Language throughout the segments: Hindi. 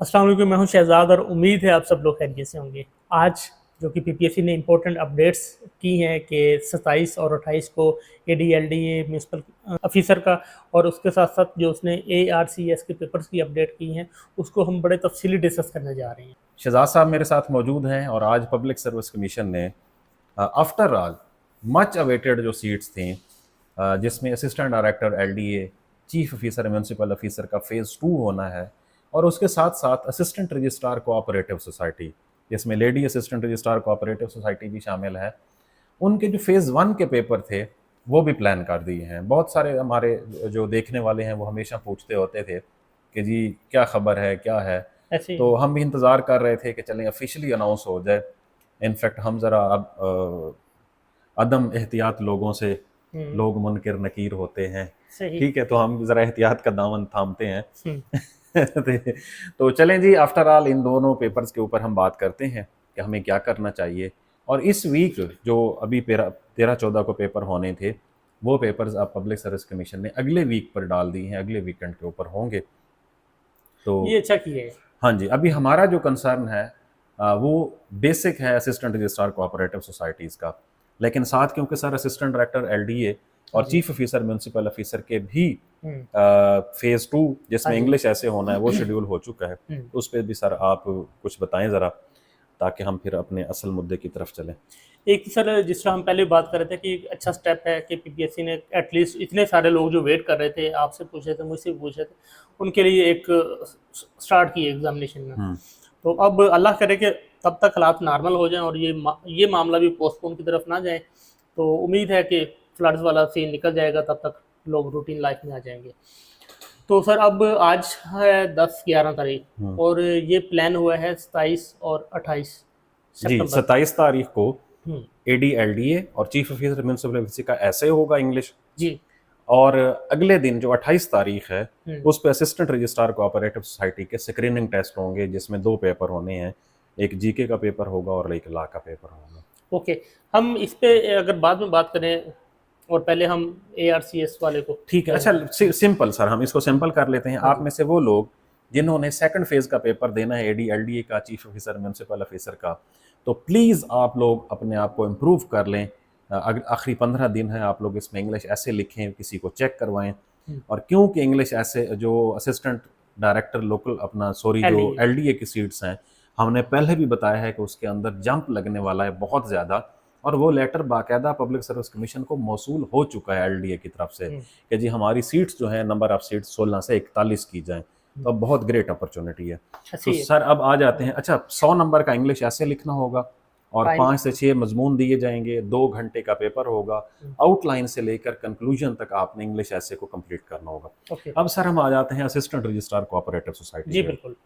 अस्सलाम वालेकुम, मैं हूं शहजाद और उम्मीद है आप सब लोग खैरियत से होंगे। आज जो कि पीपीएससी ने इंपॉर्टेंट अपडेट्स की हैं कि 27 और 28 को एडीएलडीए म्यूनसिपल ऑफिसर का और उसके साथ साथ जो उसने एआरसीएस के पेपर्स की अपडेट की हैं उसको हम बड़े तफसीली डिस्कस करने जा रहे हैं। शहजाद साहब मेरे साथ मौजूद हैं और आज पब्लिक सर्विस कमीशन ने आफ्टर ऑल मच अवेटेड जो सीट्स थी जिसमें assistant director LDA, chief officer municipal officer का फेज़ 2 होना है और उसके साथ साथ असिस्टेंट रजिस्ट्रार कोऑपरेटिव सोसाइटी जिसमें lady assistant registrar cooperative society भी शामिल है, उनके जो फेज़ 1 के पेपर थे वो भी प्लान कर दिए हैं। बहुत सारे हमारे जो देखने वाले हैं वो हमेशा पूछते होते थे कि जी क्या खबर है, क्या है, ऐसे तो हम भी इंतज़ार कर रहे थे कि चलें ऑफिशियली अनाउंस हो जाए। इनफैक्ट हम ज़रा अब अदम एहतियात लोगों से लोग मुनकिर नकीर होते हैं, सही। ठीक है, तो हम ज़रा एहतियात का दामन थामते हैं। हम्म, तो चलें जी, आफ्टर ऑल इन दोनों पेपर्स के ऊपर हम बात करते हैं कि हमें क्या करना चाहिए। और इस वीक जो अभी 13-14 को पेपर होने थे वो पेपर्स अब पब्लिक सर्विस कमीशन ने अगले वीक पर डाल दिए हैं, अगले वीकेंड के ऊपर होंगे। तो ये अच्छा किया है। हाँ जी, अभी हमारा जो कंसर्न है वो बेसिक है असिस्टेंट रजिस्ट्रार कोऑपरेटिव सोसाइटीज़ का, लेकिन साथ क्योंकि सर असिस्टेंट डायरेक्टर एलडीए हाँ और जी। चीफ ऑफिसर म्यूनसिपल ऑफिसर के भी हम्म, फेज़ 2 जिसमें हाँ जी। इंग्लिश ऐसे होना है वो शेड्यूल हो चुका है। हम्म। तो उस पर भी सर आप कुछ बताएं ज़रा, ताकि हम फिर अपने असल मुद्दे की तरफ चलें। एक तो सर जिस तरह हम पहले बात कर रहे थे कि एक अच्छा स्टेप है कि पीपीएससी ने एटलीस्ट इतने सारे लोग जो वेट कर रहे थे, आपसे पूछे थे, मुझसे भी पूछे थे, उनके लिए एक स्टार्ट की एग्जामिनेशन में। हम्म। तो अब अल्लाह करे कि तब तक हालात नॉर्मल हो जाएं और ये मामला भी पोस्टपोन की तरफ ना जाए। तो उम्मीद है कि फ्लड्स वाला सीन निकल जाएगा, तब तक लोग रूटीन लाइफ में आ जाएंगे। तो सर अब आज है 10-11 तारीख और ये प्लान हुआ है 27 और 28 जी, सितंबर। 27 तारीख को हम्म। एडीएलडीए और चीफ ऑफिसर म्यूनसिपल ऑफिसर का ऐसे होगा इंग्लिश, जी। और अगले दिन जो 28 तारीख है हम्म। उस पे असिस्टेंट रजिस्ट्रार कोऑपरेटिव सोसाइटी के स्क्रीनिंग टेस्ट होंगे जिसमें 2 पेपर होने हैं, एक जीके का पेपर होगा और एक लॉ का पेपर होगा। ओके। हम इस पे अगर बाद में बात करें और पहले हम एआरसीएस वाले को ठीक है, करेंगे। अच्छा सिंपल सर, हम इसको सिंपल कर लेते हैं। हाँ आप जी। में से वो लोग जिन्होंने सेकंड फेज का पेपर देना है एडीएलडीए का, चीफ ऑफिसर म्यूनसिपल ऑफिसर का, तो प्लीज़ आप लोग अपने आप को इम्प्रूव कर लें। आखिरी 15 दिन है, आप लोग इसमें इंग्लिश ऐसे लिखें, किसी को चेक करवाएं। और क्योंकि इंग्लिश ऐसे जो असिस्टेंट डायरेक्टर लोकल अपना सॉरी जो एलडीए। एलडीए की सीट्स हैं, हमने पहले भी बताया है कि उसके अंदर जंप लगने वाला है बहुत ज़्यादा, और वो लेटर बाकायदा पब्लिक सर्विस कमीशन को मौसूल हो चुका है एलडीए की तरफ से कि जी हमारी सीट्स जो है नंबर ऑफ सीट्स 16 से 41 की जाएं। तो अब बहुत ग्रेट अपॉर्चुनिटी है। तो अच्छी है। सर अब आ जाते हैं, अच्छा 100 नंबर का इंग्लिश ऐसे लिखना होगा और फाइन। 5 से 6 मजमून दिए जाएंगे, 2 घंटे का पेपर होगा, आउटलाइन से लेकर कंक्लूजन तक आपने इंग्लिश ऐसे को कंप्लीट करना होगा। ओके। अब सर हम आ जाते हैं असिस्टेंट रजिस्ट्रार कोऑपरेटिव सोसाइटी जी पे। बिल्कुल।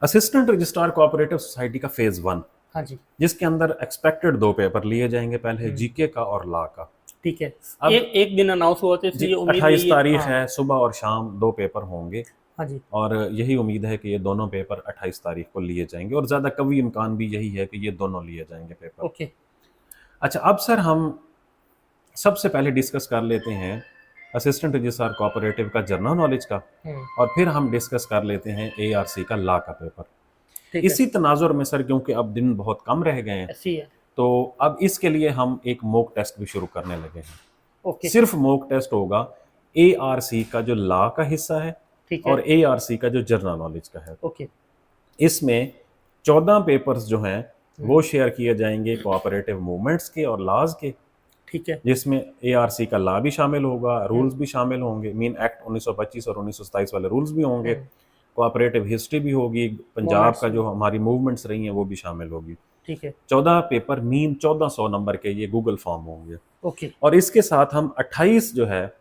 असिस्टेंट रजिस्ट्रार कोऑपरेटिव सोसाइटी का फेज 1 हाँ जी। जिसके अंदर एक्सपेक्टेड 2 पेपर लिए जाएंगे, पहले जीके का और लॉ का। ठीक है। अब एक दिन अनाउंस हुआ तो जी इसलिए उम्मीद है 28 ये। तारीख हाँ। है, सुबह और शाम 2 पेपर होंगे हाँ जी। और यही उम्मीद है कि ये दोनों पेपर 28 तारीख को लिए जाएंगे और ज़्यादा कभी इम्कान भी यही है कि ये दोनों लिए जाएंगे पेपर। ओके। अच्छा अब सर हम सबसे पहले डिस्कस कर लेते हैं असिस्टेंट रजिस्ट्रार कोऑपरेटिव का जनरल नॉलेज का, और फिर हम डिस्कस कर लेते हैं एआरसी का लॉ का पेपर। ठीक है। इसी तनाजुर में सर, क्योंकि अब दिन बहुत कम रह गए हैं, ऐसी है। तो अब इसके लिए हम एक मॉक टेस्ट भी शुरू करने लगे हैं। ओके। सिर्फ मॉक टेस्ट होगा एआरसी का जो लॉ का हिस्सा है ठीक और है। एआरसी का जो जनरल नॉलेज का है। ओके। इसमें 14 पेपर्स जो हैं वो शेयर किए जाएंगे कोऑपरेटिव मूवमेंट्स के और लॉज के, ठीक है। जिसमें एआरसी का लॉ भी शामिल होगा, रूल्स भी शामिल होंगे, मीन एक्ट 1925 और 1927 वाले रूल्स भी होंगे, कोऑपरेटिव हिस्ट्री भी होगी, पंजाब का जो हमारी मूवमेंट्स रही हैं वो भी शामिल होगी। ठीक है। 14 पेपर मीन 1400 नंबर के ये गूगल फॉर्म होंगे। ओके। और इसके साथ हम 28 जो है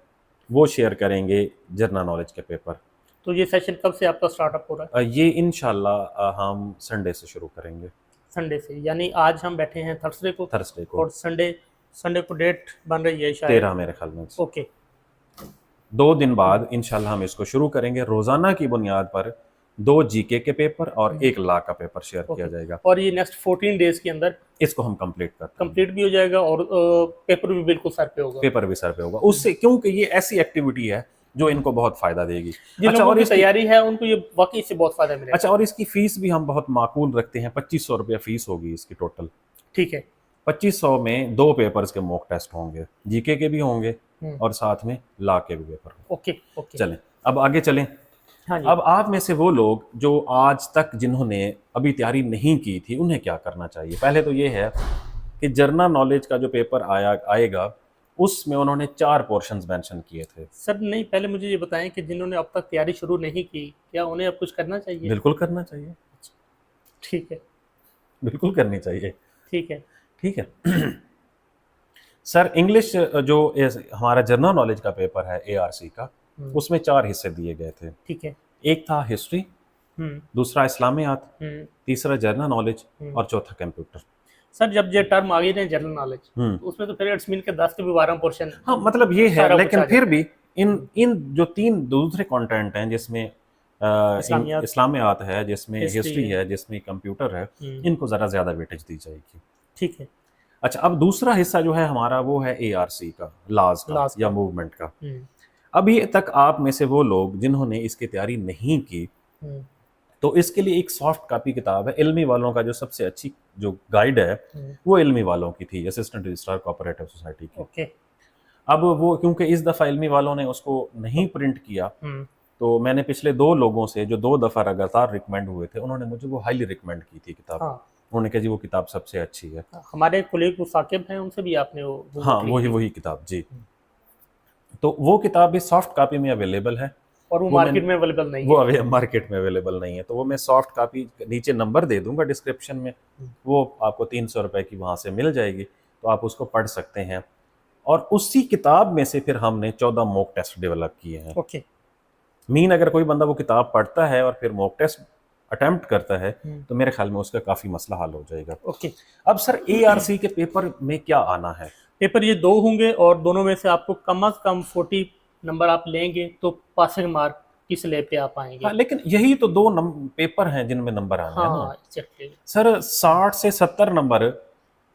वो शेयर करेंगे जनरल नॉलेज के पेपर। तो ये सेशन कब से आपका स्टार्टअप हो रहा है? ये इंशाल्लाह हम संडे से शुरू करेंगे, संडे से, यानी आज हम बैठे हैं थर्सडे को थर्सडे को। और संडे संडे को डेट बन रही है शायद 13 मेरे ख्याल में। ओके। 2 दिन बाद इंशाल्लाह हम इसको शुरू करेंगे। रोजाना की बुनियाद पर 2 जीके के पेपर और 1 लॉ का पेपर शेयर किया ओके। जाएगा। और ये नेक्स्ट 14 डेज के अंदर इसको हम कंप्लीट करते हैं। कंप्लीट भी हो जाएगा और पेपर भी बिल्कुल सर पे होगा। पेपर भी सर पे होगा उससे, क्योंकि ये ऐसी एक्टिविटी है जो इनको बहुत फायदा देगी। जिन अच्छा, लोगों और की इसकी तैयारी है उनको ये वाकई इससे बहुत फायदा मिलेगा। अच्छा, और इसकी फीस भी हम बहुत माकूल रखते हैं, 2500 रुपया फीस होगी इसकी टोटल। ठीक है। 2500 में 2 पेपर्स के मॉक टेस्ट होंगे, जीके के भी होंगे और साथ में लॉ के भी पेपर होंगे। Okay okay. चलें, अब आगे चलें। हाँ जी। अब आप में से वो लोग जो आज तक जिन्होंने अभी तैयारी नहीं की थी, उन्हें क्या करना चाहिए? पहले तो ये है कि जनरल नॉलेज का जो पेपर आएगा उसमें उन्होंने 4 पोर्शंस मेंशन किए थे। सर नहीं, पहले मुझे ये बताएं कि जिन्होंने अब तक तैयारी शुरू नहीं की, क्या उन्हें अब कुछ करना चाहिए? बिल्कुल करना चाहिए, ठीक है। बिल्कुल करनी चाहिए। ठीक है। ठीक है। सर, इंग्लिश जो हमारा जनरल नॉलेज का पेपर है ARC का, उसमें 4 हिस्से दिए गए थे। ठीक है। एक था हिस्ट्री, दूसरा इस्लामियात, तीसरा जनरल नॉलेज और चौथा कंप्यूटर। सर जब ये टर्म आ गई ना जनरल नॉलेज, तो उसमें तो फिर इट्स मीन के 10 के भी 12 पोर्शन। हाँ, मतलब ये है, सारा लेकिन कुछ आ फिर जाता भी इन जो 3 दूसरे कंटेंट हैं, जिसमें इस्लामियात इस्लामियात है, जिसमें हिस्ट्री है। है, जिसमें कंप्यूटर है, इनको ज़रा ज़्यादा वेटेज दी जाएगी। ठीक है। अच्छा, अब दूसरा हिस्सा जो है हमारा, वो है ARC का, लॉज का या मूवमेंट का। अभी तक आप में से वो लोग जिन्होंने इसकी तैयारी नहीं की, तो इसके लिए एक सॉफ्ट कॉपी किताब है इल्मी वालों का, जो सबसे अच्छी जो गाइड है वो इल्मी वालों की थी, असिस्टेंट रजिस्ट्रार कोऑपरेटिव सोसाइटी की। ओके। अब वो क्योंकि इस दफ़ा इल्मी वालों ने उसको नहीं प्रिंट किया, तो मैंने पिछले 2 लोगों से जो 2 दफ़ा लगातार रिकमेंड हुए थे, उन्होंने मुझे वो हाईली रिकमेंड की थी किताब। हाँ। उन्होंने कहा जी वो किताब सबसे अच्छी है। हमारे कोलीग साकिब हैं, उनसे भी आपने वो हाँ, वही किताब जी। तो वो किताब भी सॉफ्ट कॉपी में अवेलेबल है, और वो मार्केट में अवेलेबल नहीं है। वो अभी मार्केट में अवेलेबल नहीं है, तो वो मैं सॉफ्ट कॉपी नीचे नंबर दे दूंगा डिस्क्रिप्शन में, वो आपको 300 रुपए की वहाँ से मिल जाएगी, तो आप उसको पढ़ सकते हैं। और उसी किताब में से फिर हमने 14 मॉक टेस्ट डेवलप किए हैं। ओके। मीन अगर कोई बंदा वो किताब पढ़ता है और फिर मॉक टेस्ट अटेम्प्ट करता है, तो मेरे ख्याल में उसका काफ़ी मसला हल हो जाएगा। ओके। अब सर ARC के पेपर में क्या आना है? पेपर ये 2 होंगे और दोनों में से आपको कम से कम 40 नंबर आप लेंगे तो पासिंग मार्क की स्लेब पे आप आएंगे। हाँ, लेकिन यही तो 2 पेपर हैं जिनमें नंबर आने हैं ना। एग्जैक्टली। सर 60 से 70 नंबर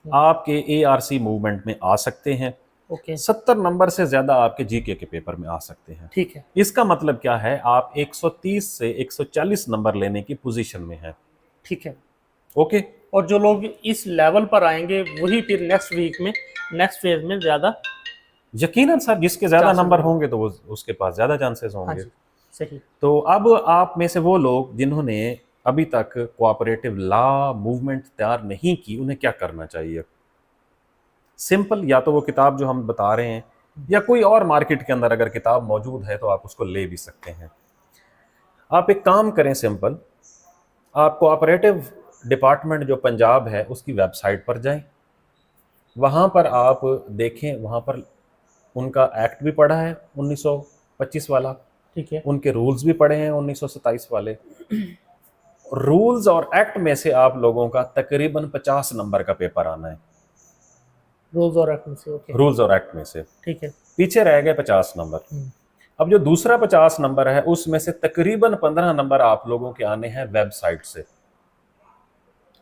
आपके ARC मूवमेंट में आ सकते हैं। ओके। 70 नंबर से ज्यादा आपके जीके के पेपर में आ सकते हैं। ठीक है। इसका मतलब क्या है, आप 130 से 140 नंबर लेने की पोजीशन में हैं। ठीक है। ओके। और जो लोग इस लेवल पर आएंगे वही फिर नेक्स्ट वीक में, नेक्स्ट फेज में ज्यादा, यकीनन सर, जिसके ज्यादा नंबर होंगे तो वो उसके पास ज्यादा चांसेस हाँ होंगे। जी, सही। तो अब आप में से वो लोग जिन्होंने अभी तक कोऑपरेटिव लॉ मूवमेंट तैयार नहीं की, उन्हें क्या करना चाहिए? सिंपल, या तो वो किताब जो हम बता रहे हैं, या कोई और मार्केट के अंदर अगर किताब मौजूद है तो आप उसको ले भी सकते हैं। आप एक काम करें, सिंपल, आप कोऑपरेटिव डिपार्टमेंट जो पंजाब है उसकी वेबसाइट पर जाएं, वहाँ पर आप देखें, वहाँ पर उनका एक्ट भी पढ़ा है 1925 वाला, ठीक है। उनके रूल्स भी पढ़े हैं 1927 वाले। रूल्स और एक्ट में से आप लोगों का तकरीबन 50 नंबर का पेपर आना है, रूल्स और एक्ट में से। ओके। रूल्स और एक्ट में से। ठीक है। पीछे रह गए 50 नंबर। अब जो दूसरा 50 नंबर है उसमें से तकरीबन 15 नंबर आप लोगों के आने हैं वेबसाइट से।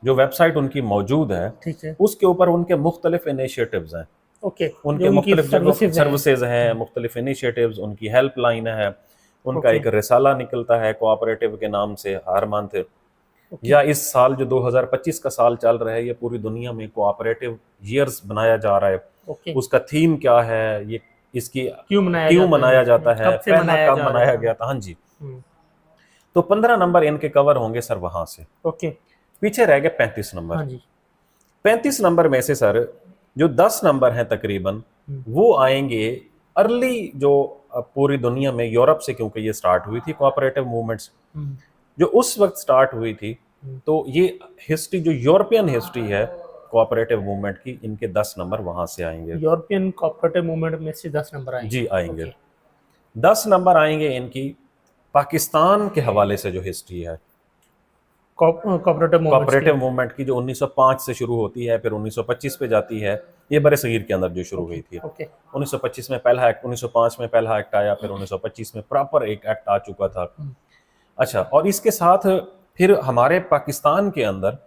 जो वेबसाइट उनकी मौजूद है, ठीक है, उसके ऊपर उनके मुख्तलिफ इनिशिएटिव्स हैं, ओके, उनके मुख्तलिफ सर्विसेज हैं, मुख्तलिफ इनिशिएटिव्स, उनकी हेल्पलाइन है, उनका एक रिसाला निकलता है कोऑपरेटिव के नाम से हर मंथ। या इस साल जो 2025 का साल चल रहा है, ये पूरी दुनिया में कोऑपरेटिव ईयर्स बनाया जा रहा है। उसका थीम क्या है, ये इसकी क्यों मनाया जाता है, पहला कब मनाया गया था। हाँ जी। तो 15 नंबर इनके कवर होंगे सर वहां से। ओके। पीछे रह गए 35 नंबर। हाँ जी। 35 नंबर में से सर जो 10 नंबर हैं तकरीबन, वो आएंगे अर्ली, जो पूरी दुनिया में यूरोप से, क्योंकि ये स्टार्ट हुई थी कोऑपरेटिव मूवमेंट्स जो उस वक्त स्टार्ट हुई थी, तो ये हिस्ट्री जो यूरोपियन हिस्ट्री है कोऑपरेटिव मूवमेंट की, इनके 10 नंबर वहां से आएंगे। यूरोपियन कोऑपरेटिव मूवमेंट में से 10 नंबर आएंगे। जी आएंगे। 10 नंबर आएंगे इनकी पाकिस्तान के हवाले से जो हिस्ट्री है कोऑपरेटिव मूवमेंट की, जो 1905 से शुरू होती है, फिर 1925 पे जाती है। ये बड़े सगीर के अंदर जो शुरू हुई थी। 1925 में पहला एक्ट, 1905 में पहला एक्ट आया, फिर 1925 में प्रॉपर एक एक्ट आ चुका था। अच्छा, और इसके साथ फिर हमारे पाकिस्तान के अंदर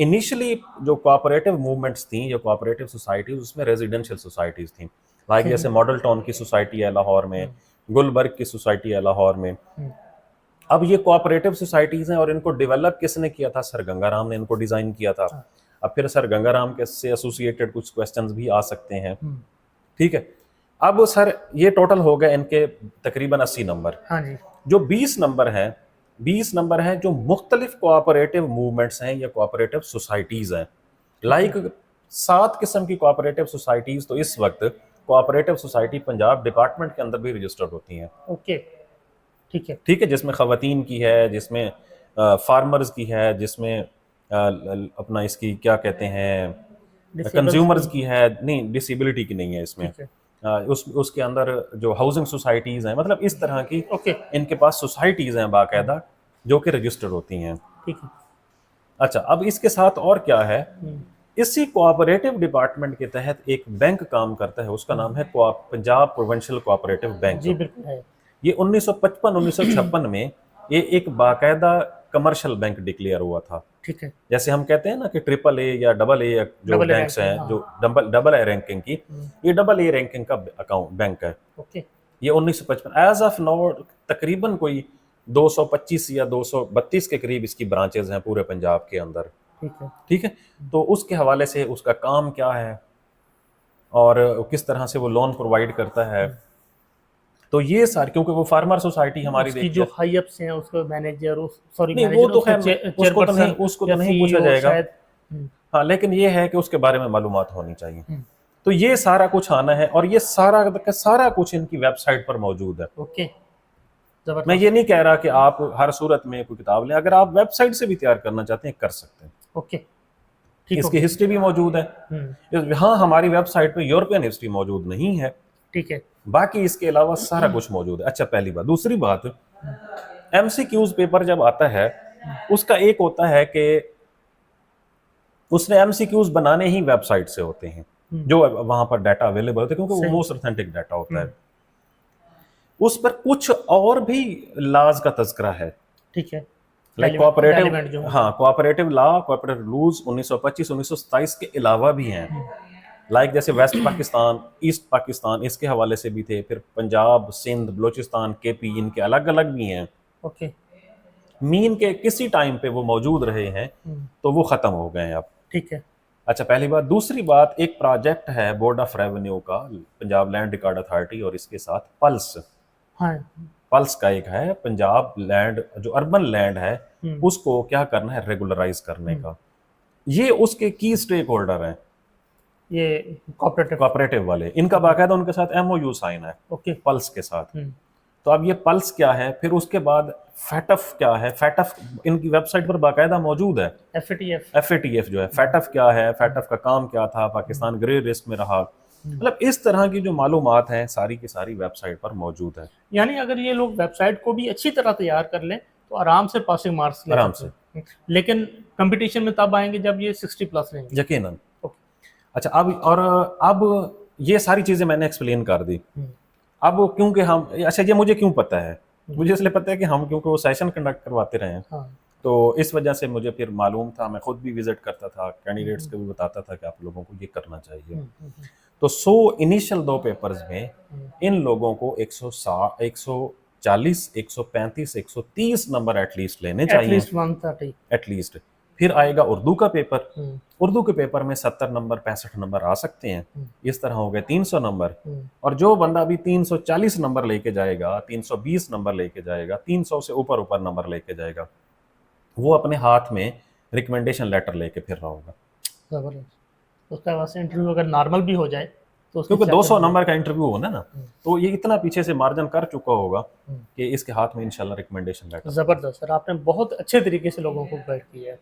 इनिशियली जो कोऑपरेटिव मूवमेंट्स थी, जो कोऑपरेटिव सोसाइटीज, उसमें रेजिडेंशियल सोसाइटीज थी, लाइक जैसे मॉडल टाउन की सोसाइटी है लाहौर में, गुलबर्ग की सोसाइटी है लाहौर में। अब ये कोऑपरेटिव सोसाइटीज हैं और इनको डेवलप किसने किया था? सर गंगाराम ने इनको डिजाइन किया था। अब फिर सर गंगाराम के से एसोसिएटेड कुछ क्वेश्चंस भी आ सकते हैं, ठीक है। अब सर ये टोटल हो गए इनके तकरीबन 80 नंबर। हाँ जी। जो 20 नंबर हैं, 20 नंबर हैं जो मुख्तलिफ कोऑपरेटिव मूवमेंट्स हैं या कोऑपरेटिव सोसाइटीज हैं। लाइक 7 किस्म की कोऑपरेटिव सोसाइटीज तो इस वक्त कोऑपरेटिव सोसाइटी पंजाब डिपार्टमेंट के अंदर भी रजिस्टर्ड होती हैं। ओके, ठीक है, ठीक है, जिसमें खवातीन की है, जिसमें फार्मर्स की है, जिसमें अपना इसकी क्या कहते हैं कंज्यूमर्स की है, नहीं डिसेबिलिटी की नहीं है इसमें। ठीक है, उसके अंदर जो हाउसिंग सोसाइटीज हैं, मतलब इस तरह की ओके, इनके पास सोसाइटीज हैं बाकायदा जो कि रजिस्टर्ड होती हैं। ठीक है। अच्छा, अब इसके साथ और क्या है, इसी कोऑपरेटिव डिपार्टमेंट के तहत एक बैंक काम करता है, उसका नाम है पंजाब प्रोविंशियल कोऑपरेटिव बैंक। जी बिल्कुल है। ये 1955-1956 में ये एक बाकायदा कमर्शियल बैंक डिक्लेयर हुआ था। ठीक है, जैसे हम कहते हैं ना कि ट्रिपल ए या डबल ए जो डबल ए बैंक्स हैं, रैंकिंग, जो डबल ए रैंकिंग की, ये डबल ए रैंकिंग का अकाउंट बैंक है। ओके, ये 1955 एज ऑफ नाउ तकरीबन कोई 225 या 232 के करीब इसकी ब्रांचेज हैं पूरे पंजाब के अंदर। ठीक है, ठीक है, तो उसके हवाले से उसका काम क्या है और किस तरह से वो लोन प्रोवाइड करता है, तो ये सारी, क्योंकि वो फार्मर सोसाइटी हमारी उसकी जो हाई अप्स हैं, उसका मैनेजर, सॉरी नहीं, वो तो खैर उसको तो नहीं पूछा जाएगा। हाँ, लेकिन ये है कि उसके बारे में मालूमात होनी चाहिए। तो ये सारा कुछ आना है और ये सारा का सारा कुछ इनकी वेबसाइट पर मौजूद है। ओके, मैं ये नहीं कह रहा कि आप हर सूरत में कोई किताब लें, अगर आप वेबसाइट से भी तैयार करना चाहते हैं कर सकते हैं। ओके, ठीक, इसकी हिस्ट्री भी मौजूद है। हाँ, हमारी वेबसाइट पे यूरोपियन हिस्ट्री मौजूद नहीं है, ठीक है, बाकी इसके अलावा सारा कुछ मौजूद है। अच्छा, पहली बात। दूसरी बात, एमसीक्यूज पेपर जब आता है उसका एक होता है कि उसने एमसीक्यूज बनाने ही वेबसाइट से होते हैं, जो वहां पर डाटा अवेलेबल होता है, क्योंकि वो मोस्ट ऑथेंटिक डाटा होता है। उस पर कुछ और भी लॉज का तज़किरा है, ठीक है, लाइक कोऑपरेटिव, हाँ, कोऑपरेटिव लॉ, कोऑपरेटिव रूल्स 1925 1927 के अलावा भी हैं। लाइक जैसे वेस्ट पाकिस्तान, ईस्ट पाकिस्तान, इसके हवाले से भी थे, फिर पंजाब, सिंध, बलूचिस्तान, केपी, इनके अलग अलग भी हैं। ओके, मीन के किसी टाइम पे वो मौजूद रहे हैं तो वो खत्म हो गए हैं अब। ठीक है। अच्छा, पहली बात। दूसरी बात, एक प्रोजेक्ट है बोर्ड ऑफ रेवेन्यू का, पंजाब लैंड रिकॉर्ड अथॉरिटी, और इसके साथ पल्स, हाँ, पल्स का एक है, पंजाब लैंड जो अर्बन लैंड है उसको क्या करना है, रेगुलराइज करने का। ये उसके की स्टेक होल्डर हैं, ये कोऑपरेटिव वाले। इनका बाकायदा उनके साथ एमओयू साइन है, ओके, पल्स के साथ। तो अब ये पल्स क्या है, फिर उसके बाद फैटफ क्या है, फैटफ इनकी वेबसाइट पर बाकायदा मौजूद है। एफएटीएफ जो है, फैटफ क्या है, फैटफ का काम क्या था, पाकिस्तान ग्रे लिस्ट में रहा, मतलब इस तरह की जो मालूमात हैं सारी की सारी वेबसाइट पर मौजूद है। यानी अगर ये लोग वेबसाइट को भी अच्छी तरह तैयार कर लें तो आराम से पासिंग मार्क्स ले आराम सकते हैं। लेकिन कंपटीशन में तब आएंगे जब ये 60+ रहेंगे, यकीनन। अच्छा, अब ये सारी चीजें मैंने एक्सप्लेन कर दी। अब क्योंकि हम, अच्छा, ये मुझे क्यों पता है, मुझे इसलिए पता है कि हम क्योंकि वो सेशन कंडक्ट करवाते रहे हैं। हाँ। तो इस वजह से मुझे फिर मालूम था, मैं खुद भी विजिट करता था, कैंडिडेट्स को भी बताता था कि आप लोगों को ये करना चाहिए। तो 100 इनिशियल 2 पेपर्स में इन लोगों को 140, 135, 130 नंबर एटलीस्ट लेने चाहिए, एटलीस्ट 130 एटलीस्ट। फिर आएगा उर्दू का पेपर, उर्दू के पेपर में 70 नंबर 65 नंबर आ सकते हैं, इस तरह हो गए 300 नंबर। और जो बंदा भी 340 नंबर लेके जाएगा, 320 नंबर लेके जाएगा, 300 से ऊपर ऊपर नंबर लेके जाएगा, वो अपने हाथ में रिकमेंडेशन लेटर लेके फिर रहा होगा। जबरदस्त। उसका वैसे इंटरव्यू अगर नॉर्मल भी हो जाए तो क्योंकि 200 नंबर का इंटरव्यू होना ना, तो ये इतना पीछे से मार्जिन कर चुका होगा कि इसके हाथ में इंशाल्लाह रिकमेंडेशन लेटर। जबरदस्त सर, आपने बहुत अच्छे तरीके से लोगों को गाइड किया है।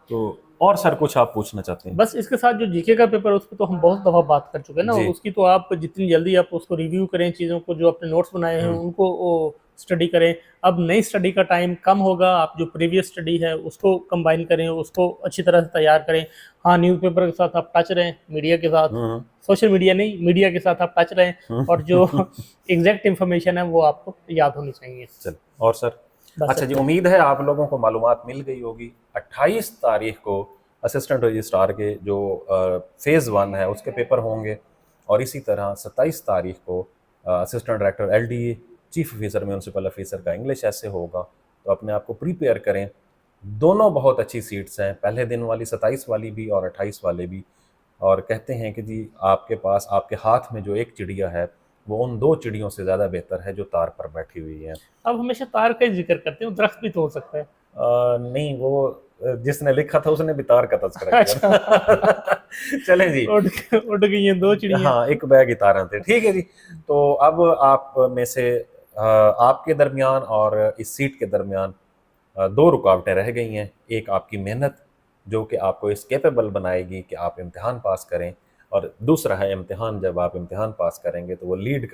तो और सर कुछ आप पूछना चाहते हैं? बस इसके साथ जो जीके का पेपर है उस पर तो हम बहुत दफ़ा बात कर चुके हैं ना, उसकी तो आप जितनी जल्दी आप उसको रिव्यू करें, चीज़ों को जो आपने नोट्स बनाए हैं उनको स्टडी करें। अब नई स्टडी का टाइम कम होगा, आप जो प्रीवियस स्टडी है उसको कंबाइन करें, उसको अच्छी तरह से तैयार करें। हाँ, न्यूज़पेपर के साथ आप टच रहें, मीडिया के साथ, सोशल मीडिया नहीं, मीडिया के साथ आप टच रहें, और जो एग्जैक्ट इन्फॉर्मेशन है वो आपको याद होनी चाहिए। चल, और सर? अच्छा जी, उम्मीद है आप लोगों को मालूमात मिल गई होगी। 28 तारीख को असिस्टेंट रजिस्ट्रार के जो फेज़ 1 है उसके पेपर होंगे, और इसी तरह 27 तारीख को assistant director LDA, chief officer municipal officer का इंग्लिश ऐसे होगा। तो अपने आप को प्रिपेयर करें। दोनों बहुत अच्छी सीट्स हैं, पहले दिन वाली 27 वाली भी और 28 वाले भी। और कहते हैं कि जी आपके पास, आपके हाथ में जो एक चिड़िया है वो उन 2 चिड़ियों से ज़्यादा बेहतर है जो तार पर बैठी हुई है। अब हमेशा तार का ही जिक्र करते हैं, दरख्त भी तो हो सकता है। नहीं, वो जिसने लिखा था उसने भी तार का तज़किरा किया अच्छा। था। चलें जी। उड़ गई हैं 2 चिड़ियाँ। हाँ, एक बैग ही तारा थे। ठीक है जी। तो अब आप में से आपके दरमियान और इस सीट के दरमियान 2 रुकावटें रह गई हैं। एक आपकी मेहनत, जो कि आपको इस कैपेबल बनाएगी कि आप इम्तिहान पास करें, और दूसरा है इम्तिहान। जब आप इम्तिहान पास करेंगे तो वो लीड कर